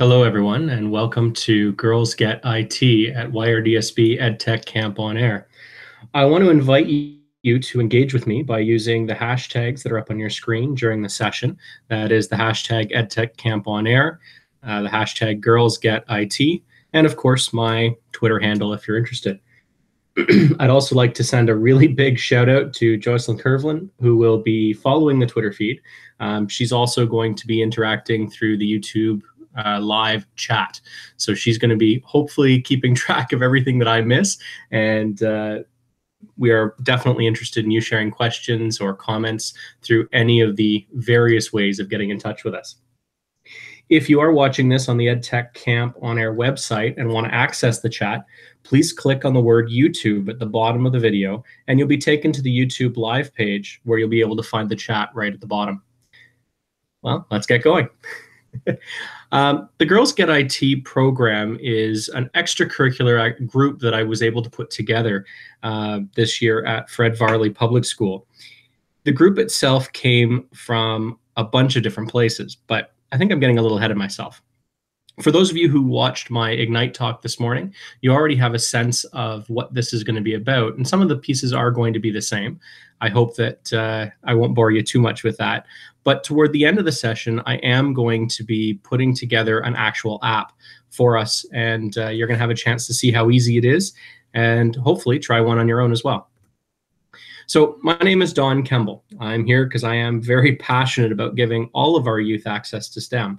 Hello, everyone, and welcome to Girls Get IT at YRDSB EdTech Camp on Air. I want to invite you to engage with me by using the hashtags that are up on your screen during the session. That is the hashtag EdTech Camp on Air, the hashtag Girls Get IT, and of course, my Twitter handle if you're interested. I'd also like to send a really big shout out to Jocelyn Curvlin, who will be following the Twitter feed. She's also going to be interacting through the YouTube live chat. So she's going to be hopefully keeping track of everything that I miss. And we are definitely interested in you sharing questions or comments through any of the various ways of getting in touch with us. If you are watching this on the EdTech Camp on Air website and want to access the chat, please click on the word YouTube at the bottom of the video, and you'll be taken to the YouTube live page where you'll be able to find the chat right at the bottom. Well, let's get going. The Girls Get IT program is an extracurricular group that I was able to put together this year at Fred Varley Public School. The group itself came from a bunch of different places, but I think I'm getting a little ahead of myself. For those of you who watched my Ignite talk this morning, you already have a sense of what this is going to be about, and some of the pieces are going to be the same. I hope that I won't bore you too much with that. But toward the end of the session, I am going to be putting together an actual app for us, and you're going to have a chance to see how easy it is, and hopefully try one on your own as well. So my name is Don Kemble. I'm here because I am very passionate about giving all of our youth access to STEM.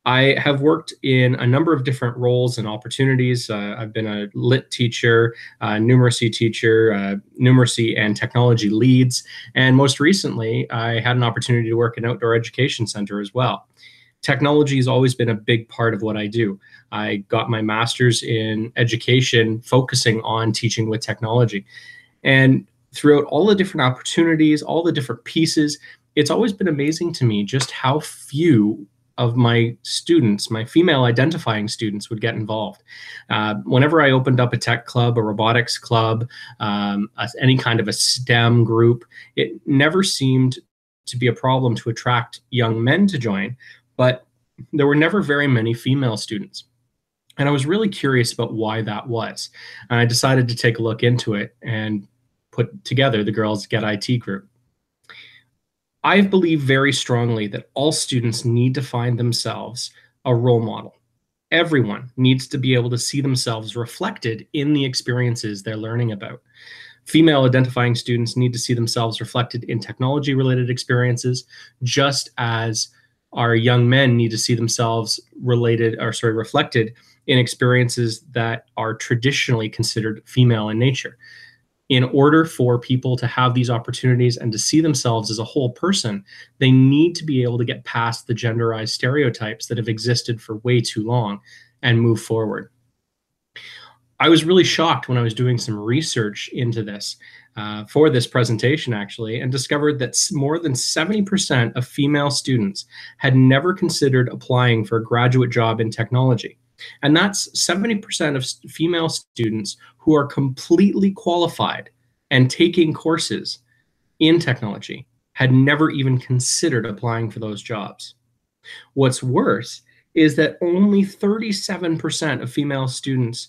I have worked in a number of different roles and opportunities. I've been a lit teacher, numeracy teacher, numeracy and technology leads, and most recently, I had an opportunity to work in an outdoor education center as well. Technology has always been a big part of what I do. I got my master's in education focusing on teaching with technology. And throughout all the different opportunities, all the different pieces, it's always been amazing to me just how few of my students, my female identifying students, would get involved. Whenever I opened up a tech club, a robotics club, any kind of a STEM group, it never seemed to be a problem to attract young men to join, but there were never very many female students. And I was really curious about why that was. And I decided to take a look into it and put together the Girls Get IT group. I believe very strongly that all students need to find themselves a role model. Everyone needs to be able to see themselves reflected in the experiences they're learning about. Female identifying students need to see themselves reflected in technology-related experiences, just as our young men need to see themselves reflected in experiences that are traditionally considered female in nature. In order for people to have these opportunities and to see themselves as a whole person, they need to be able to get past the genderized stereotypes that have existed for way too long and move forward. I was really shocked when I was doing some research into this for this presentation, actually, and discovered that more than 70% of female students had never considered applying for a graduate job in technology. And that's 70% of female students who are completely qualified and taking courses in technology had never even considered applying for those jobs. What's worse is that only 37% of female students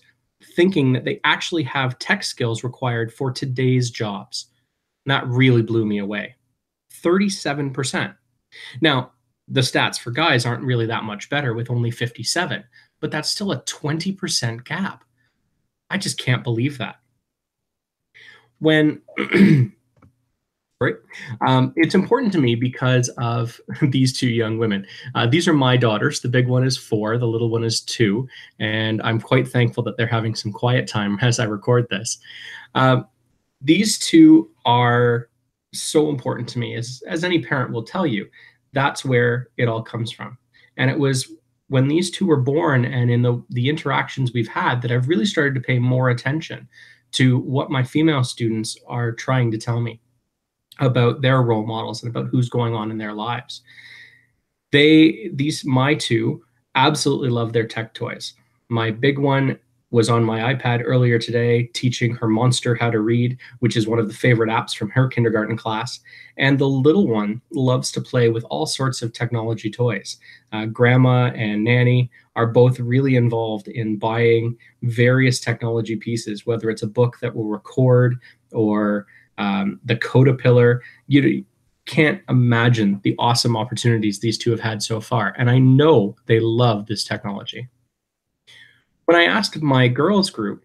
thinking that they actually have tech skills required for today's jobs. And that really blew me away. 37%. Now, the stats for guys aren't really that much better with only 57, but that's still a 20% gap. I just can't believe that. When it's important to me because of these two young women. These are my daughters. The big one is 4, the little one is 2, and I'm quite thankful that they're having some quiet time as I record this. These two are so important to me, as any parent will tell you. That's where it all comes from. And it was when these two were born and in the interactions we've had that I've really started to pay more attention to what my female students are trying to tell me about their role models and about who's going on in their lives. My two absolutely love their tech toys. My big one was on my iPad earlier today teaching her monster how to read, which is one of the favorite apps from her kindergarten class. And the little one loves to play with all sorts of technology toys. Grandma and Nanny are both really involved in buying various technology pieces, whether it's a book that will record or the Codapillar. You can't imagine the awesome opportunities these two have had so far. And I know they love this technology. When I asked my girls group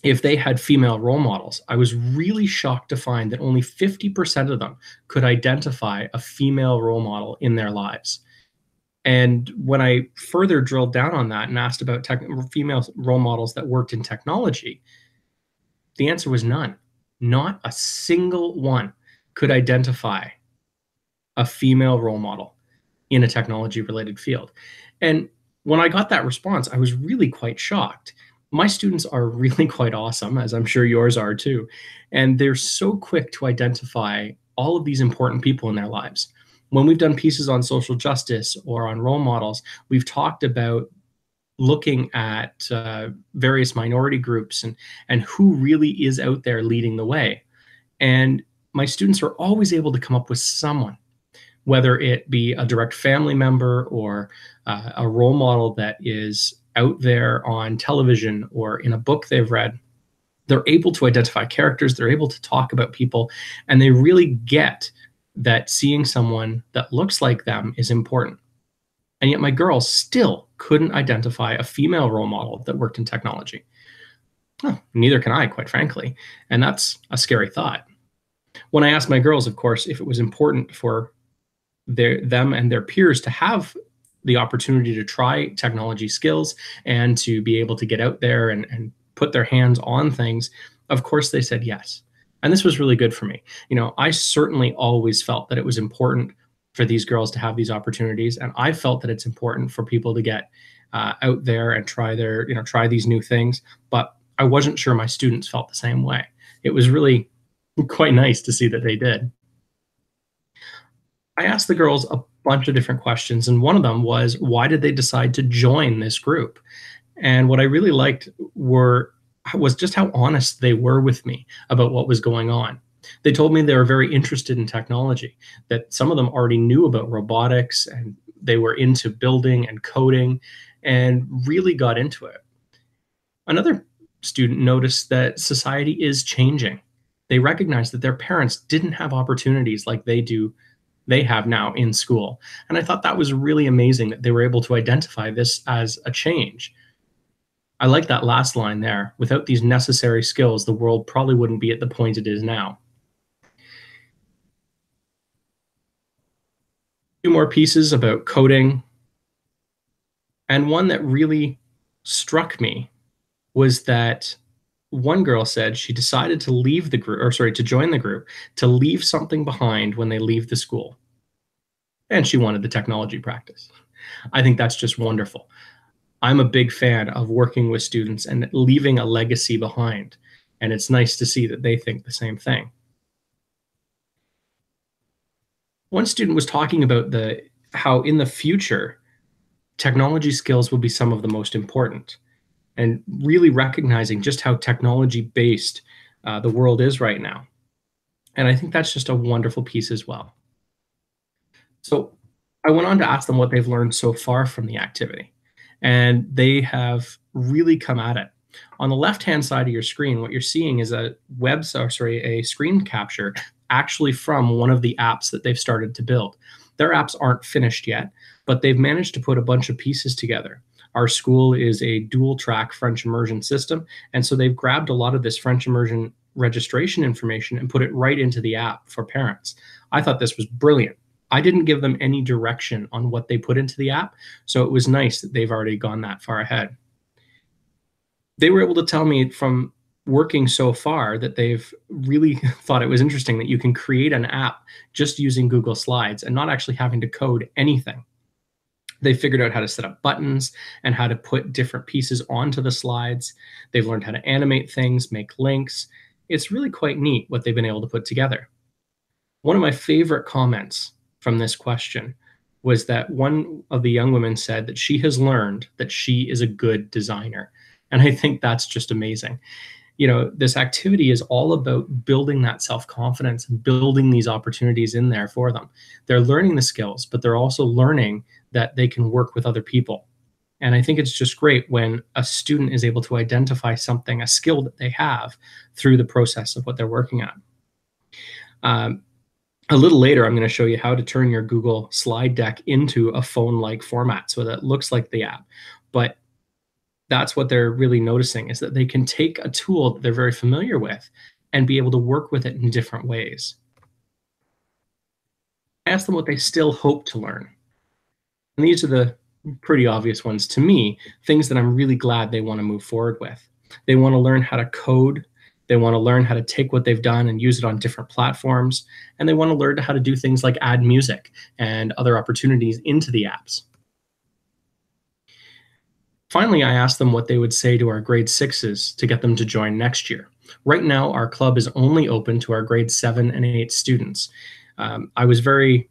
if they had female role models, I was really shocked to find that only 50% of them could identify a female role model in their lives. And when I further drilled down on that and asked about female role models that worked in technology, the answer was none. Not a single one could identify a female role model in a technology related field. And when I got that response, I was really quite shocked. My students are really quite awesome, as I'm sure yours are too. And they're so quick to identify all of these important people in their lives. When we've done pieces on social justice or on role models, we've talked about looking at various minority groups and who really is out there leading the way. And my students are always able to come up with someone, whether it be a direct family member or a role model that is out there on television or in a book they've read. They're able to identify characters, they're able to talk about people, and they really get that seeing someone that looks like them is important. And yet my girls still couldn't identify a female role model that worked in technology. Oh, neither can I, quite frankly. And that's a scary thought. When I asked my girls, of course, if it was important for them and their peers to have the opportunity to try technology skills and to be able to get out there and put their hands on things, of course they said yes. And this was really good for me. I certainly always felt that it was important for these girls to have these opportunities, and I felt that it's important for people to get out there and try these new things. But I wasn't sure my students felt the same way. It was really quite nice to see that they did. I asked the girls a bunch of different questions, and one of them was, why did they decide to join this group? And what I really liked was just how honest they were with me about what was going on. They told me they were very interested in technology, that some of them already knew about robotics and they were into building and coding and really got into it. Another student noticed that society is changing. They recognized that their parents didn't have opportunities like they have now in school. And I thought that was really amazing that they were able to identify this as a change. I like that last line there. Without these necessary skills, the world probably wouldn't be at the point it is now. Two more pieces about coding. And one that really struck me was that one girl said she decided to leave the group, or sorry, to join the group, to leave something behind when they leave the school. And she wanted the technology practice. I think that's just wonderful. I'm a big fan of working with students and leaving a legacy behind. And it's nice to see that they think the same thing. One student was talking about how in the future, technology skills will be some of the most important, and really recognizing just how technology based the world is right now. And I think that's just a wonderful piece as well. So I went on to ask them what they've learned so far from the activity, and they have really come at it. On the left-hand side of your screen, what you're seeing is a screen capture actually from one of the apps that they've started to build. Their apps aren't finished yet, but they've managed to put a bunch of pieces together. Our school is a dual track French immersion system, and so they've grabbed a lot of this French immersion registration information and put it right into the app for parents. I thought this was brilliant. I didn't give them any direction on what they put into the app, so it was nice that they've already gone that far ahead. They were able to tell me from working so far that they've really thought it was interesting that you can create an app just using Google Slides and not actually having to code anything. They figured out how to set up buttons and how to put different pieces onto the slides. They've learned how to animate things, make links. It's really quite neat what they've been able to put together. One of my favorite comments from this question was that one of the young women said that she has learned that she is a good designer. And I think that's just amazing. This activity is all about building that self-confidence and building these opportunities in there for them. They're learning the skills, but they're also learning that they can work with other people. And I think it's just great when a student is able to identify something, a skill that they have, through the process of what they're working on. A little later, I'm going to show you how to turn your Google slide deck into a phone-like format so that it looks like the app. But that's what they're really noticing, is that they can take a tool that they're very familiar with and be able to work with it in different ways. I ask them what they still hope to learn. And these are the pretty obvious ones to me, things that I'm really glad they want to move forward with. They want to learn how to code. They want to learn how to take what they've done and use it on different platforms. And they want to learn how to do things like add music and other opportunities into the apps. Finally, I asked them what they would say to our grade 6s to get them to join next year. Right now, our club is only open to our grade 7 and 8 students. I was very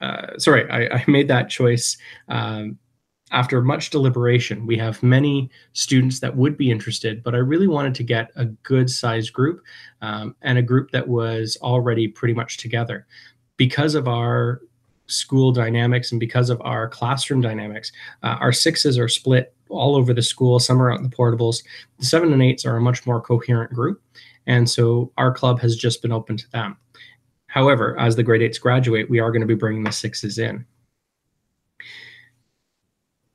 I made that choice after much deliberation. We have many students that would be interested, but I really wanted to get a good sized group and a group that was already pretty much together. Because of our school dynamics and because of our classroom dynamics, our 6s are split all over the school. Some are out in the portables. The 7 and 8s are a much more coherent group. And so our club has just been open to them. However, as the grade 8s graduate, we are going to be bringing the 6s in.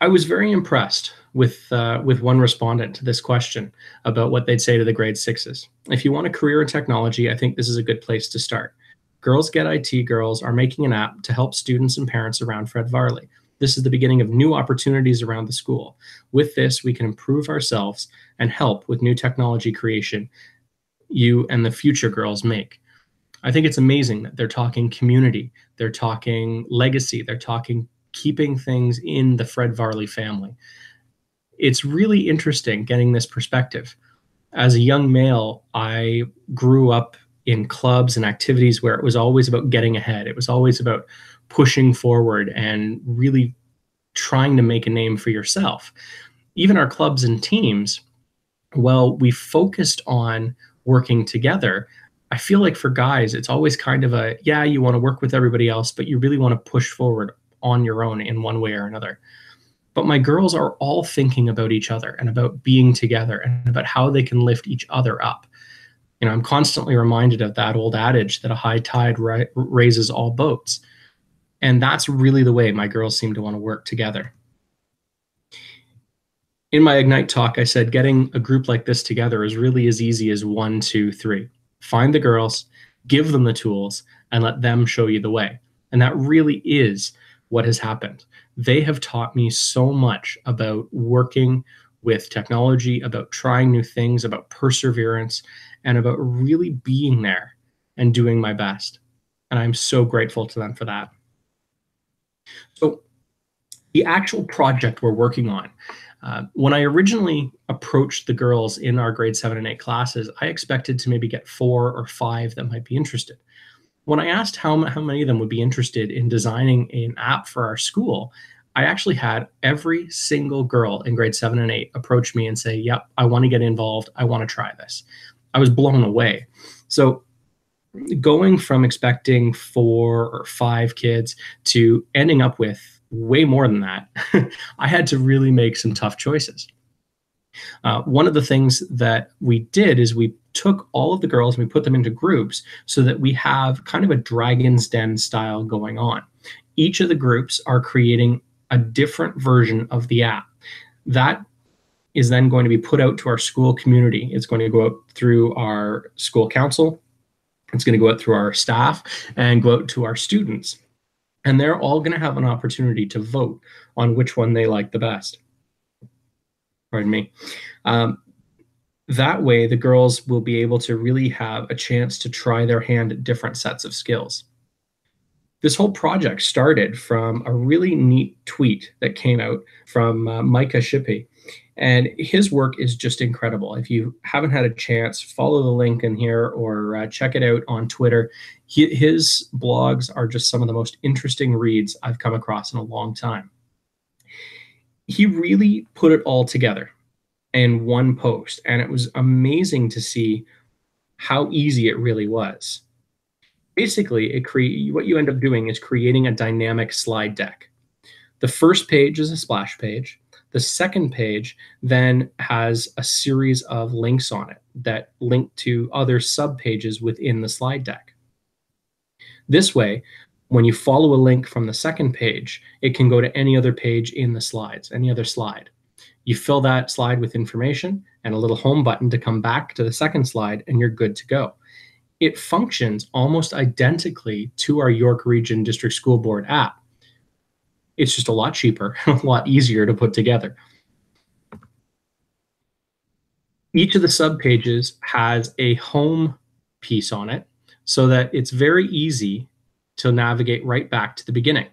I was very impressed with one respondent to this question about what they'd say to the grade 6s. If you want a career in technology, I think this is a good place to start. Girls Get IT Girls are making an app to help students and parents around Fred Varley. This is the beginning of new opportunities around the school. With this, we can improve ourselves and help with new technology creation you and the future girls make. I think it's amazing that they're talking community, they're talking legacy, they're talking keeping things in the Fred Varley family. It's really interesting getting this perspective. As a young male, I grew up in clubs and activities where it was always about getting ahead. It was always about pushing forward and really trying to make a name for yourself. Even our clubs and teams, well, we focused on working together. I feel like for guys, it's always kind of you want to work with everybody else, but you really want to push forward on your own in one way or another. But my girls are all thinking about each other and about being together and about how they can lift each other up. I'm constantly reminded of that old adage that a high tide raises all boats. And that's really the way my girls seem to want to work together. In my Ignite talk, I said getting a group like this together is really as easy as 1, 2, 3. Find the girls, give them the tools, and let them show you the way. And that really is what has happened. They have taught me so much about working with technology, about trying new things, about perseverance, and about really being there and doing my best. And I'm so grateful to them for that. So the actual project we're working on, when I originally approached the girls in our grade 7 and 8 classes, I expected to maybe get 4 or 5 that might be interested. When I asked how many of them would be interested in designing an app for our school, I actually had every single girl in grade 7 and 8 approach me and say, yep, I want to get involved. I want to try this. I was blown away. So going from expecting 4 or 5 kids to ending up with way more than that, I had to really make some tough choices. One of the things that we did is we took all of the girls and we put them into groups so that we have kind of a Dragon's Den style going on. Each of the groups are creating a different version of the app. That is then going to be put out to our school community. It's going to go out through our school council. It's going to go out through our staff and go out to our students. And they're all going to have an opportunity to vote on which one they like the best. Pardon me. That way, the girls will be able to really have a chance to try their hand at different sets of skills. This whole project started from a really neat tweet that came out from Micah Shippey. And his work is just incredible. If you haven't had a chance, follow the link in here or check it out on Twitter. His blogs are just some of the most interesting reads I've come across in a long time. He really put it all together. in one post. And it was amazing to see how easy it really was. Basically, what you end up doing is creating a dynamic slide deck. The first page is a splash page. The second page then has a series of links on it that link to other subpages within the slide deck. This way, when you follow a link from the second page, it can go to any other page in the slides, any other slide. You fill that slide with information and a little home button to come back to the second slide, and you're good to go. It functions almost identically to our York Region District School Board app. It's just a lot cheaper, a lot easier to put together. Each of the subpages has a home piece on it so that it's very easy to navigate right back to the beginning.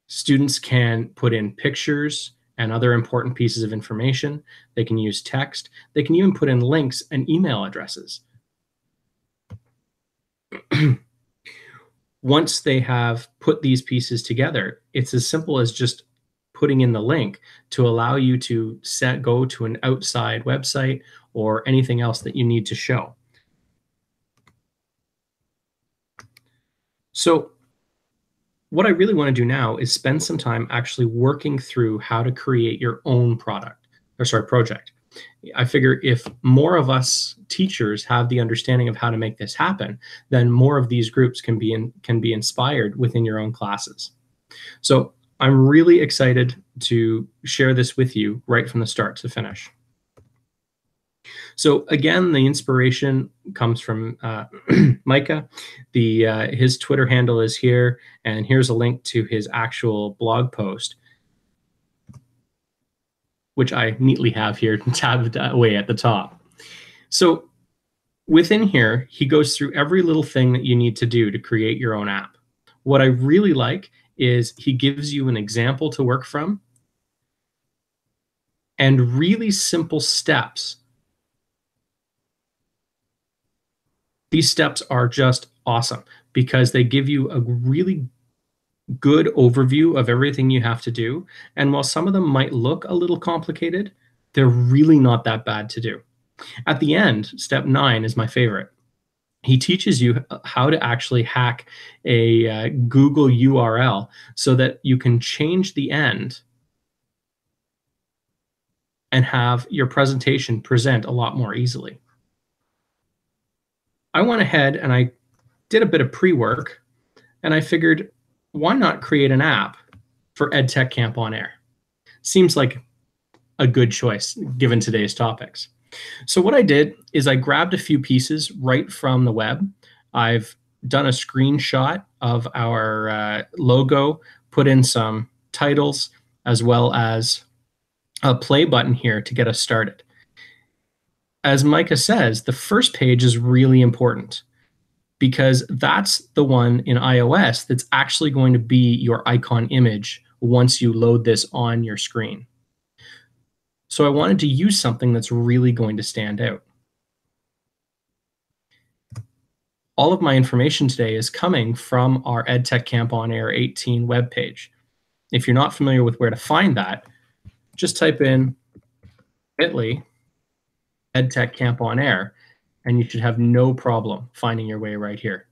Students can put in pictures and other important pieces of information. They can use text. They can even put in links and email addresses. Once they have put these pieces together, it's as simple as just putting in the link to allow you to go to an outside website or anything else that you need to show. So what I really want to do now is spend some time actually working through how to create your own project. I figure if more of us teachers have the understanding of how to make this happen, then more of these groups can be inspired within your own classes. So I'm really excited to share this with you right from the start to finish. So again, the inspiration comes from Micah. His Twitter handle is here, and here's a link to his actual blog post, which I neatly have here tabbed away at the top. So within here, he goes through every little thing that you need to do to create your own app. What I really like is he gives you an example to work from and really simple steps. These steps are just awesome because they give you a really good overview of everything you have to do. And while some of them might look a little complicated, they're really not that bad to do. At the end, step 9 is my favorite. He teaches you how to actually hack a Google URL so that you can change the end and have your presentation present a lot more easily. I went ahead and I did a bit of pre-work, and I figured, why not create an app for EdTech Camp on Air? Seems like a good choice given today's topics. So what I did is I grabbed a few pieces right from the web. I've done a screenshot of our logo, put in some titles, as well as a play button here to get us started. As Micah says, the first page is really important because that's the one in iOS that's actually going to be your icon image once you load this on your screen. So I wanted to use something that's really going to stand out. All of my information today is coming from our EdTech Camp on Air 18 webpage. If you're not familiar with where to find that, just type in bit.ly EdTech Camp on Air, and you should have no problem finding your way right here.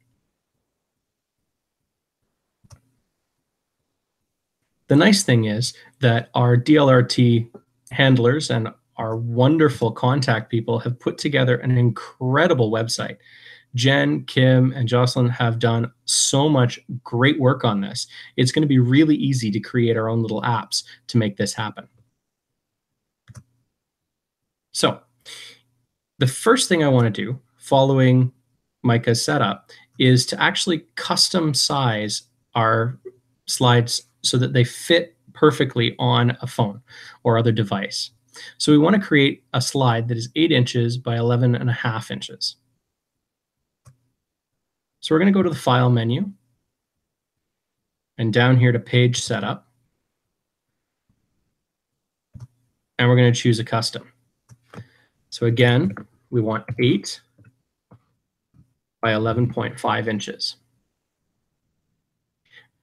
The nice thing is that our DLRT handlers and our wonderful contact people have put together an incredible website. Jen, Kim, and Jocelyn have done so much great work on this. It's going to be really easy to create our own little apps to make this happen. So the first thing I want to do, following Micah's setup, is to actually custom size our slides so that they fit perfectly on a phone or other device. So we want to create a slide that is 8 inches by 11.5 inches. So we're going to go to the File menu and down here to Page Setup. And we're going to choose a custom. So again, we want 8 by 11.5 inches.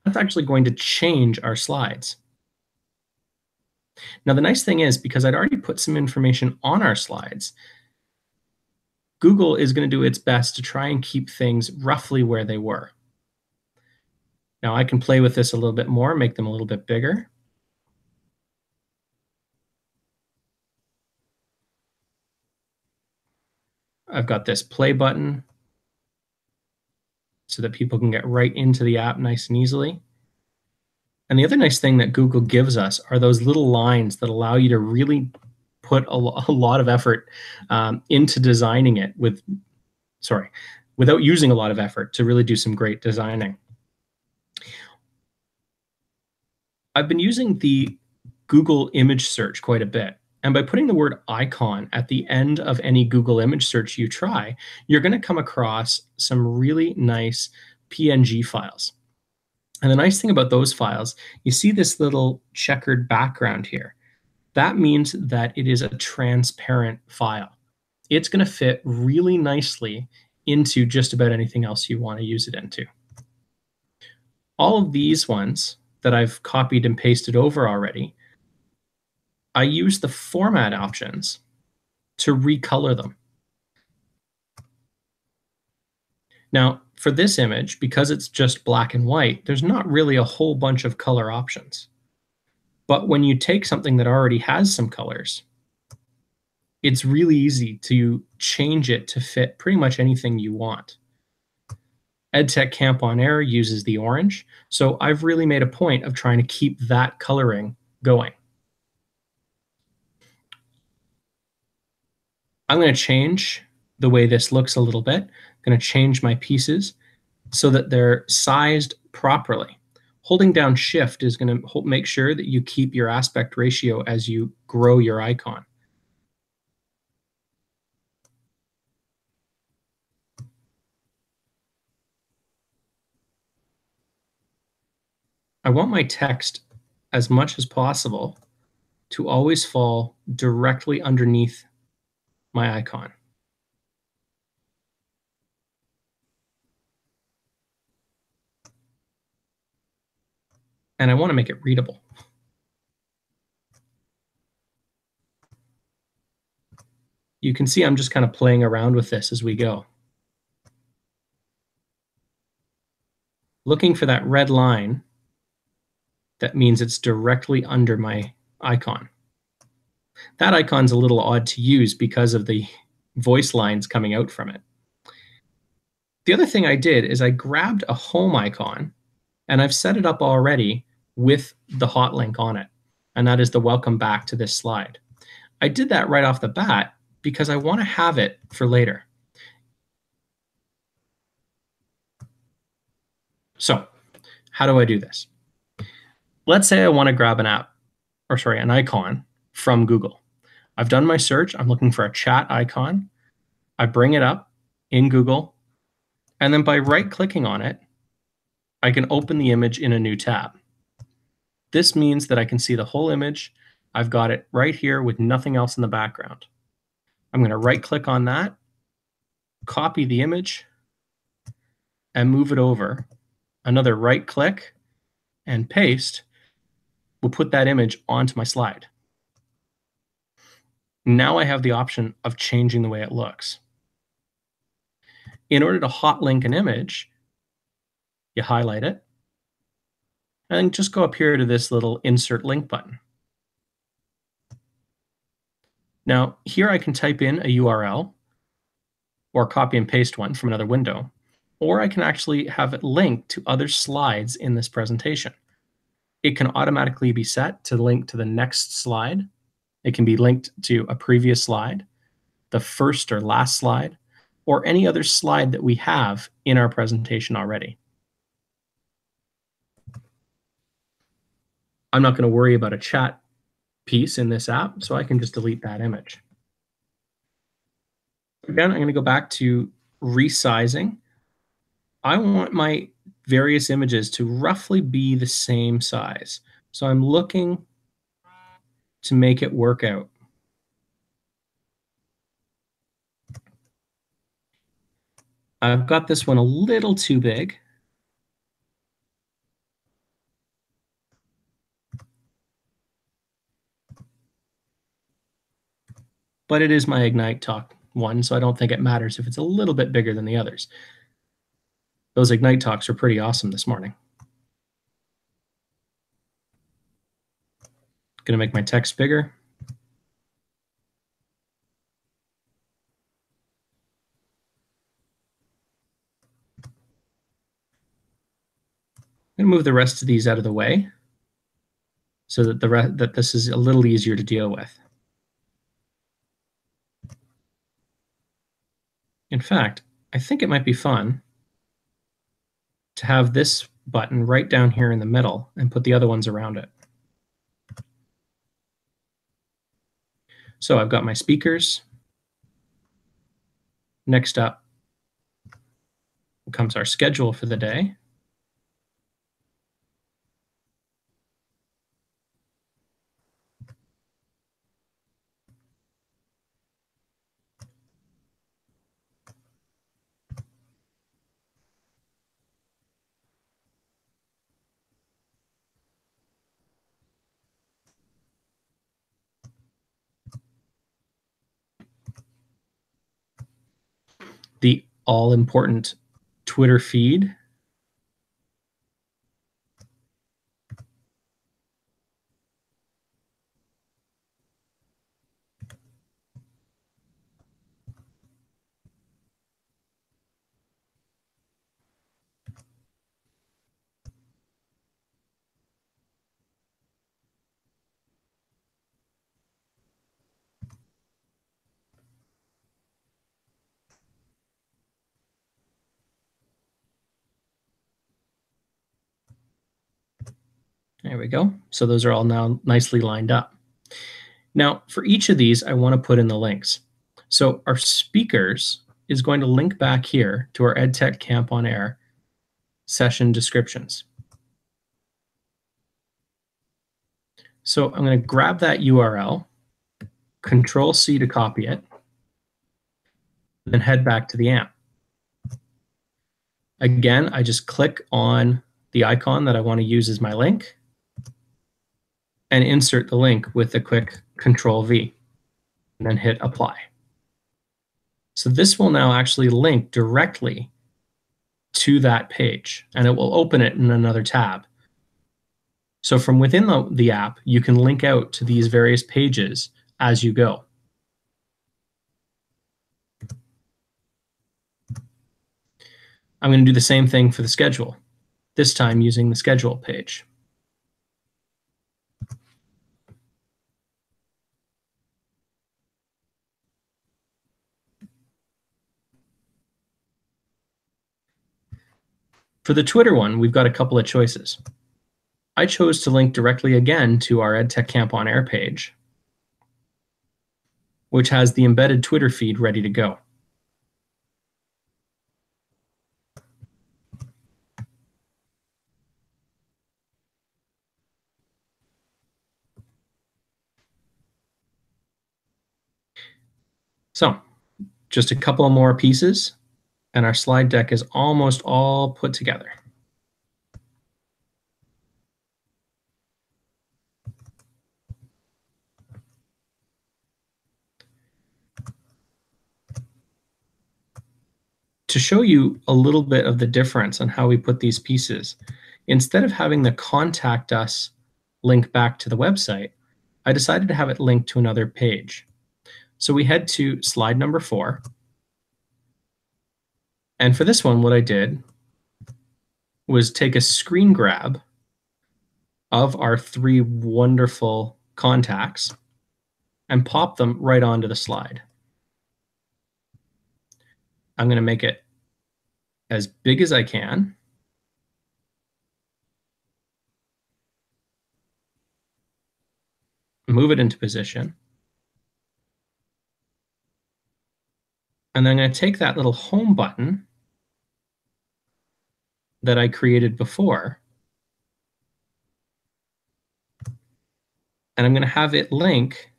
That's actually going to change our slides. Now, the nice thing is, because I'd already put some information on our slides, Google is going to do its best to try and keep things roughly where they were. Now, I can play with this a little bit more, make them a little bit bigger. I've got this play button so that people can get right into the app nice and easily. And the other nice thing that Google gives us are those little lines that allow you to really put a lot of effort into designing it without using a lot of effort to really do some great designing. I've been using the Google image search quite a bit. And by putting the word icon at the end of any Google image search you try, you're going to come across some really nice PNG files. And the nice thing about those files, you see this little checkered background here. That means that it is a transparent file. It's going to fit really nicely into just about anything else you want to use it into. All of these ones that I've copied and pasted over already, I use the format options to recolor them. Now, for this image, because it's just black and white, there's not really a whole bunch of color options. But when you take something that already has some colors, it's really easy to change it to fit pretty much anything you want. EdTech Camp on Air uses the orange, so I've really made a point of trying to keep that coloring going. I'm going to change the way this looks a little bit. I'm going to change my pieces so that they're sized properly. Holding down Shift is going to make sure that you keep your aspect ratio as you grow your icon. I want my text, as much as possible, to always fall directly underneath my icon. And I want to make it readable. You can see I'm just kind of playing around with this as we go. Looking for that red line, that means it's directly under my icon. That icon's a little odd to use because of the voice lines coming out from it. The other thing I did is I grabbed a home icon and I've set it up already with the hot link on it. And that is the welcome back to this slide. I did that right off the bat because I want to have it for later. So how do I do this? Let's say I want to grab an icon from Google. I've done my search. I'm looking for a chat icon. I bring it up in Google. And then by right-clicking on it, I can open the image in a new tab. This means that I can see the whole image. I've got it right here with nothing else in the background. I'm going to right-click on that, copy the image, and move it over. Another right-click and paste will put that image onto my slide. Now I have the option of changing the way it looks. In order to hot link an image, you highlight it, and then just go up here to this little insert link button. Now, here I can type in a URL or copy and paste one from another window, or I can actually have it linked to other slides in this presentation. It can automatically be set to link to the next slide. It can be linked to a previous slide, the first or last slide, or any other slide that we have in our presentation already. I'm not going to worry about a chat piece in this app, so I can just delete that image. Again, I'm going to go back to resizing. I want my various images to roughly be the same size. So I'm looking to make it work out. I've got this one a little too big. but it is my Ignite Talk one, so I don't think it matters if it's a little bit bigger than the others. Those Ignite Talks are pretty awesome this morning. Gonna make my text bigger. I'm gonna move the rest of these out of the way so that this is a little easier to deal with. In fact, I think it might be fun to have this button right down here in the middle and put the other ones around it. So I've got my speakers. Next up comes our schedule for the day. The all-important Twitter feed. There we go. So those are all now nicely lined up. Now, for each of these, I want to put in the links. So our speakers is going to link back here to our EdTech Camp on Air session descriptions. So I'm going to grab that URL, Control C to copy it, then head back to the AMP. Again, I just click on the icon that I want to use as my link and insert the link with a quick Control V, and then hit apply. So this will now actually link directly to that page, and it will open it in another tab. So from within the app, you can link out to these various pages as you go. I'm going to do the same thing for the schedule, this time using the schedule page. For the Twitter one, we've got a couple of choices. I chose to link directly again to our EdTech Camp on Air page, which has the embedded Twitter feed ready to go. So just a couple more pieces, and our slide deck is almost all put together. To show you a little bit of the difference on how we put these pieces, instead of having the contact us link back to the website, I decided to have it linked to another page. So we head to slide number 4. And for this one, what I did was take a screen grab of our 3 wonderful contacts and pop them right onto the slide. I'm going to make it as big as I can. Move it into position. And then I'm going to take that little home button that I created before, and I'm going to have it link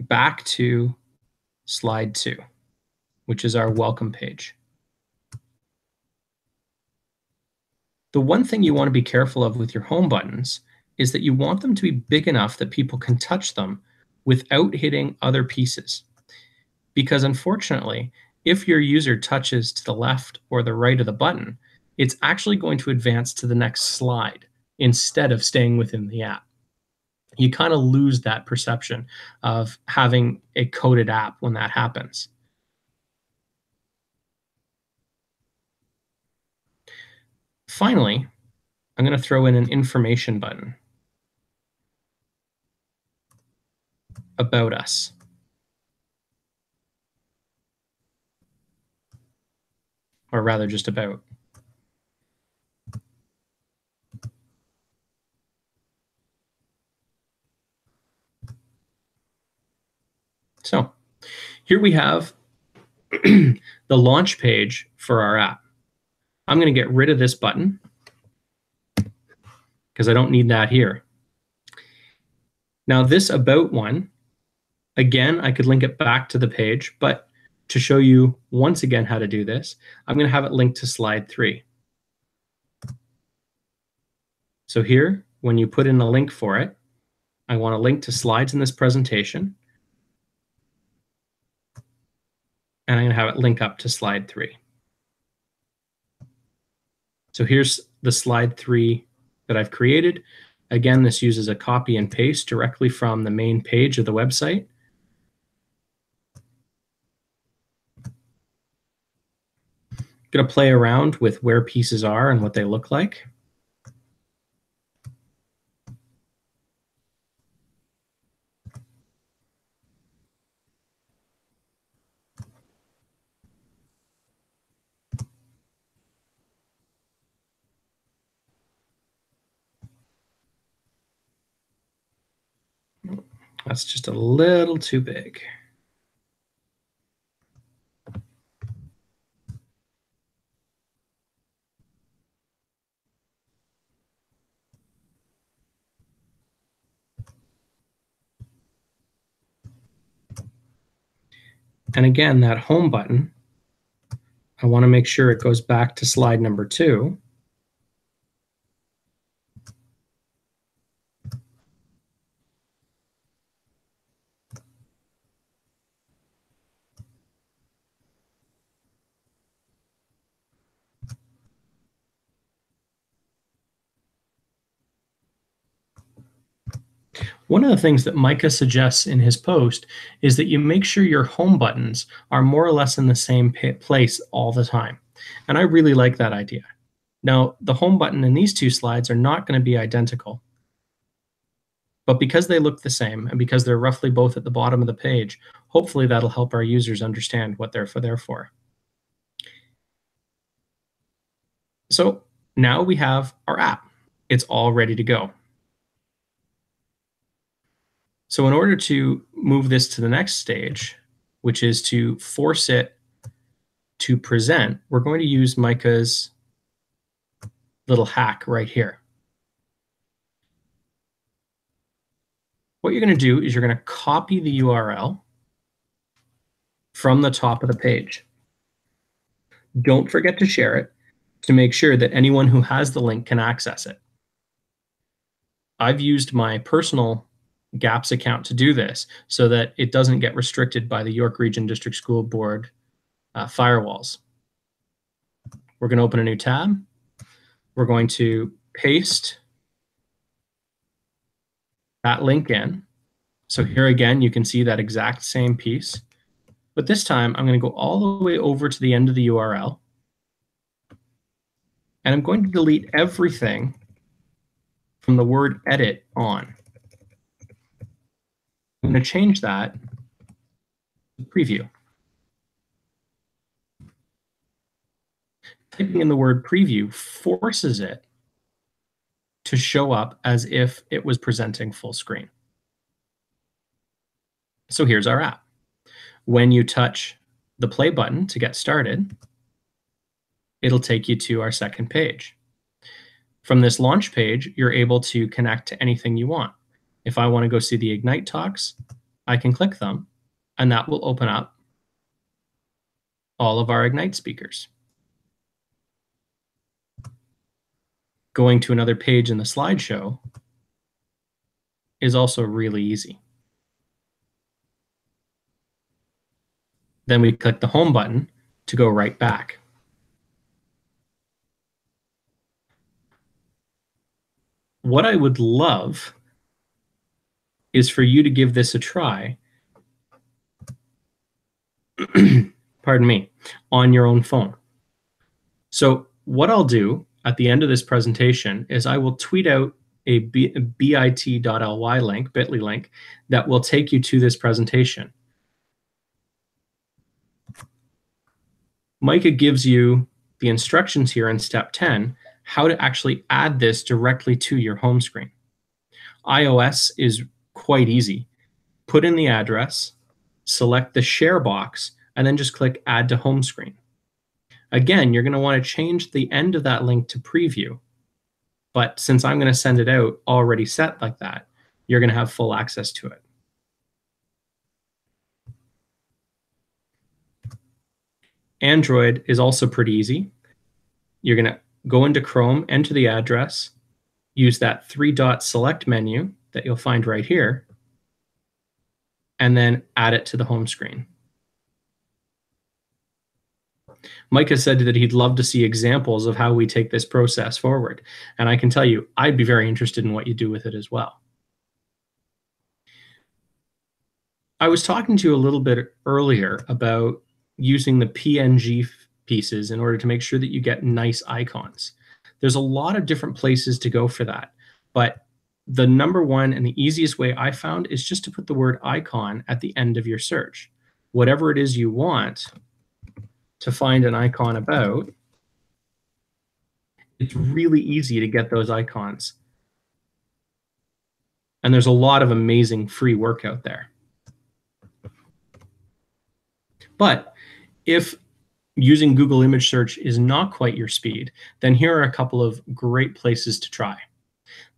back to slide 2, which is our welcome page. The one thing you want to be careful of with your home buttons is that you want them to be big enough that people can touch them without hitting other pieces. Because unfortunately, if your user touches to the left or the right of the button, it's actually going to advance to the next slide instead of staying within the app. You kind of lose that perception of having a coded app when that happens. Finally, I'm going to throw in an information button about us. Or rather just about. So here we have the launch page for our app. I'm going to get rid of this button because I don't need that here. Now this about one, again, I could link it back to the page, but to show you once again how to do this, I'm going to have it linked to slide 3. So here, when you put in the link for it, I want to link to slides in this presentation, and I'm going to have it link up to slide 3. So here's the slide 3 that I've created. Again, this uses a copy and paste directly from the main page of the website. Going to play around with where pieces are and what they look like. That's just a little too big. And again, that home button, I want to make sure it goes back to slide number 2. One of the things that Micah suggests in his post is that you make sure your home buttons are more or less in the same place all the time. And I really like that idea. Now, the home button in these 2 slides are not going to be identical. But because they look the same and because they're roughly both at the bottom of the page, hopefully that'll help our users understand what they're there for. So now we have our app. It's all ready to go. So in order to move this to the next stage, which is to force it to present, we're going to use Micah's little hack right here. What you're going to do is you're going to copy the URL from the top of the page. Don't forget to share it to make sure that anyone who has the link can access it. I've used my personal GAPS account to do this so that it doesn't get restricted by the York Region District School Board firewalls. We're going to open a new tab. We're going to paste that link in. So here again, you can see that exact same piece. But this time, I'm going to go all the way over to the end of the URL. And I'm going to delete everything from the word edit on. I'm going to change that to preview. Typing in the word preview forces it to show up as if it was presenting full screen. So here's our app. When you touch the play button to get started, it'll take you to our second page. From this launch page, you're able to connect to anything you want. If I want to go see the Ignite talks, I can click them, and that will open up all of our Ignite speakers. Going to another page in the slideshow, is also really easy. Then we click the home button to go right back. What I would love is for you to give this a try, pardon me, on your own phone. So what I'll do at the end of this presentation is I will tweet out a bit.ly link, bit.ly link, that will take you to this presentation. Micah gives you the instructions here in step 10, how to actually add this directly to your home screen. iOS is quite easy. Put in the address, select the share box, and then just click add to home screen. Again, you're going to want to change the end of that link to preview. But since I'm going to send it out already set like that, you're going to have full access to it. Android is also pretty easy. You're going to go into Chrome, enter the address, use that 3-dot select menu that you'll find right here, and then add it to the home screen. Micah said that he'd love to see examples of how we take this process forward. And I can tell you, I'd be very interested in what you do with it as well. I was talking to you a little bit earlier about using the PNG pieces in order to make sure that you get nice icons. There's a lot of different places to go for that, but the number one and the easiest way I found is just to put the word icon at the end of your search. Whatever it is you want to find an icon about, it's really easy to get those icons. And there's a lot of amazing free work out there. But if using Google image search is not quite your speed, then here are a couple of great places to try.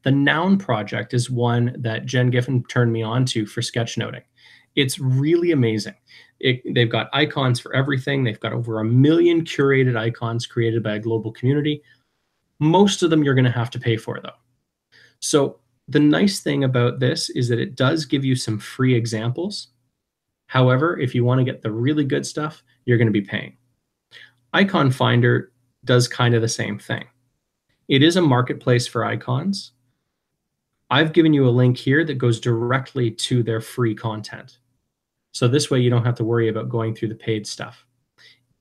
The Noun project is one that Jen Giffen turned me on to for sketchnoting. It's really amazing. They've got icons for everything. They've got over 1 million curated icons created by a global community. Most of them you're going to have to pay for, though. So the nice thing about this is that it does give you some free examples. However, if you want to get the really good stuff, you're going to be paying. Icon Finder does kind of the same thing. It is a marketplace for icons. I've given you a link here that goes directly to their free content. So this way you don't have to worry about going through the paid stuff.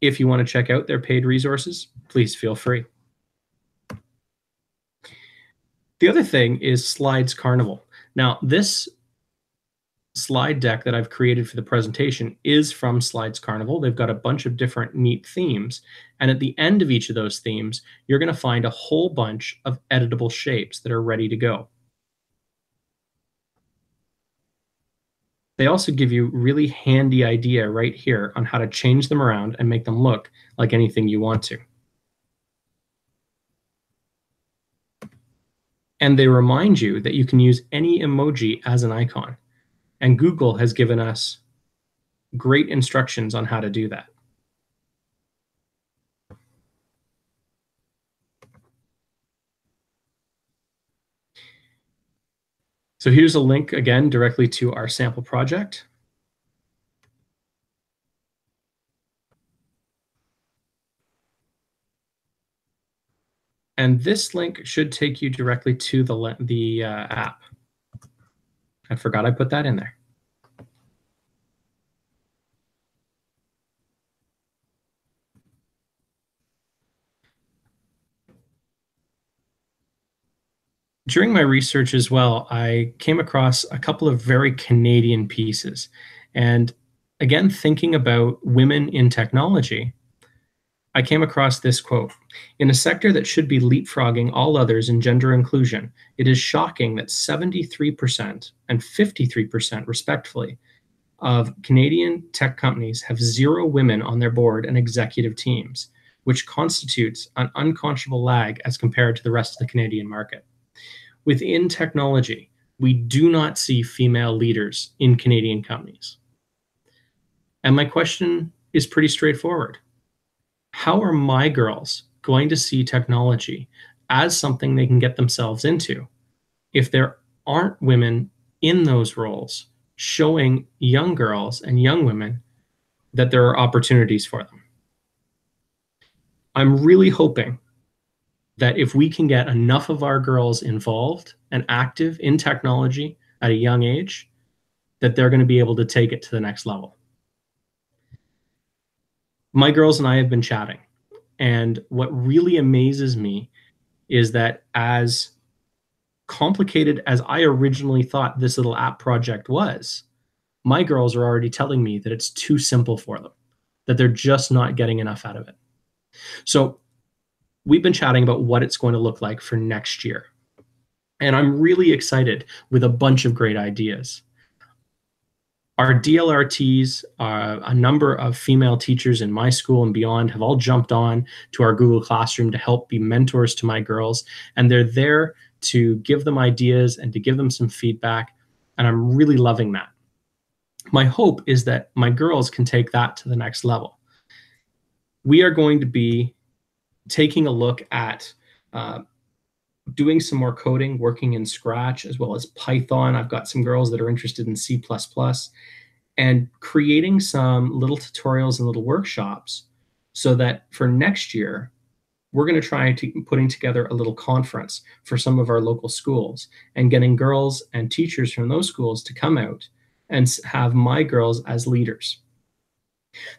If you want to check out their paid resources, please feel free. The other thing is Slides Carnival. Now, this slide deck that I've created for the presentation is from Slides Carnival. They've got a bunch of different neat themes. And at the end of each of those themes, you're going to find a whole bunch of editable shapes that are ready to go. They also give you really handy idea right here on how to change them around and make them look like anything you want to. And they remind you that you can use any emoji as an icon. And Google has given us great instructions on how to do that. So here's a link again directly to our sample project. And this link should take you directly to the app. I forgot I put that in there. During my research as well, I came across a couple of very Canadian pieces. And again, thinking about women in technology, I came across this quote. In a sector that should be leapfrogging all others in gender inclusion, it is shocking that 73% and 53%, respectively, of Canadian tech companies have 0 women on their board and executive teams, which constitutes an unconscionable lag as compared to the rest of the Canadian market. Within technology, we do not see female leaders in Canadian companies. And my question is pretty straightforward. How are my girls going to see technology as something they can get themselves into if there aren't women in those roles, showing young girls and young women that there are opportunities for them. I'm really hoping that if we can get enough of our girls involved and active in technology at a young age, that they're going to be able to take it to the next level. My girls and I have been chatting, and what really amazes me is that as complicated as I originally thought this little app project was, my girls are already telling me that it's too simple for them, that they're just not getting enough out of it. So we've been chatting about what it's going to look like for next year. And I'm really excited with a bunch of great ideas. Our DLRTs, a number of female teachers in my school and beyond, have all jumped on to our Google Classroom to help be mentors to my girls. And they're there to give them ideas and to give them some feedback. And I'm really loving that. My hope is that my girls can take that to the next level. We are going to be taking a look at doing some more coding, working in Scratch as well as Python. I've got some girls that are interested in C++, and creating some little tutorials and little workshops so that for next year, we're going to try putting together a little conference for some of our local schools and getting girls and teachers from those schools to come out and have my girls as leaders.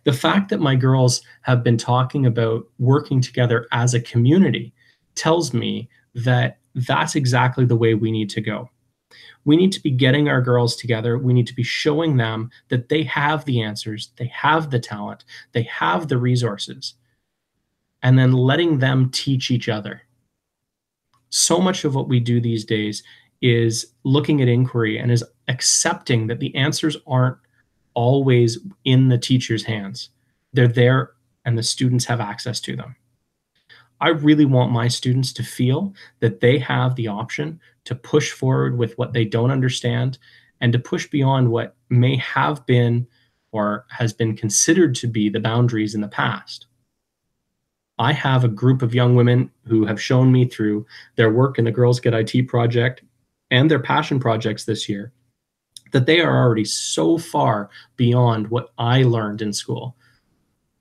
The fact that my girls have been talking about working together as a community tells me that that's exactly the way we need to go. We need to be getting our girls together. We need to be showing them that they have the answers, they have the talent, they have the resources, and then letting them teach each other. So much of what we do these days is looking at inquiry and is accepting that the answers aren't always in the teacher's hands. They're there and the students have access to them. I really want my students to feel that they have the option to push forward with what they don't understand and to push beyond what may have been or has been considered to be the boundaries in the past. I have a group of young women who have shown me through their work in the Girls Get IT project and their passion projects this year that they are already so far beyond what I learned in school.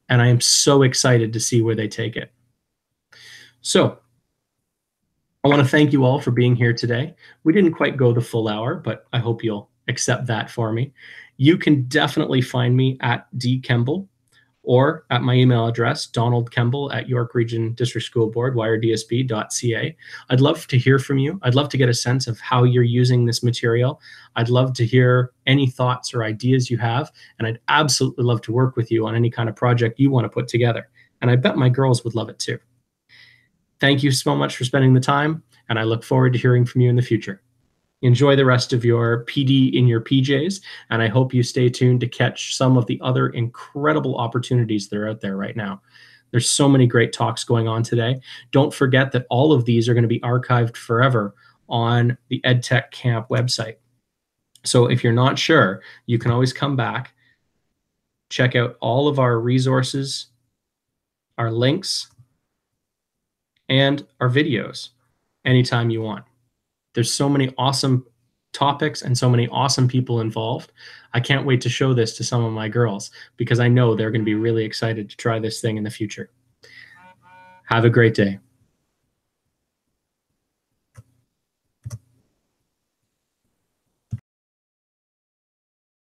And I am so excited to see where they take it. So I want to thank you all for being here today. We didn't quite go the full hour, but I hope you'll accept that for me. You can definitely find me at dkemble or at my email address, donaldkemble at York Region District School Board, wiredsb.ca. I'd love to hear from you. I'd love to get a sense of how you're using this material. I'd love to hear any thoughts or ideas you have, and I'd absolutely love to work with you on any kind of project you want to put together. And I bet my girls would love it too. Thank you so much for spending the time, and I look forward to hearing from you in the future. Enjoy the rest of your PD in your PJs, and I hope you stay tuned to catch some of the other incredible opportunities that are out there right now. There's so many great talks going on today. Don't forget that all of these are going to be archived forever on the EdTech Camp website. So if you're not sure, you can always come back, check out all of our resources, our links, and our videos anytime you want. There's so many awesome topics and so many awesome people involved. I can't wait to show this to some of my girls because I know they're going to be really excited to try this thing in the future. Have a great day.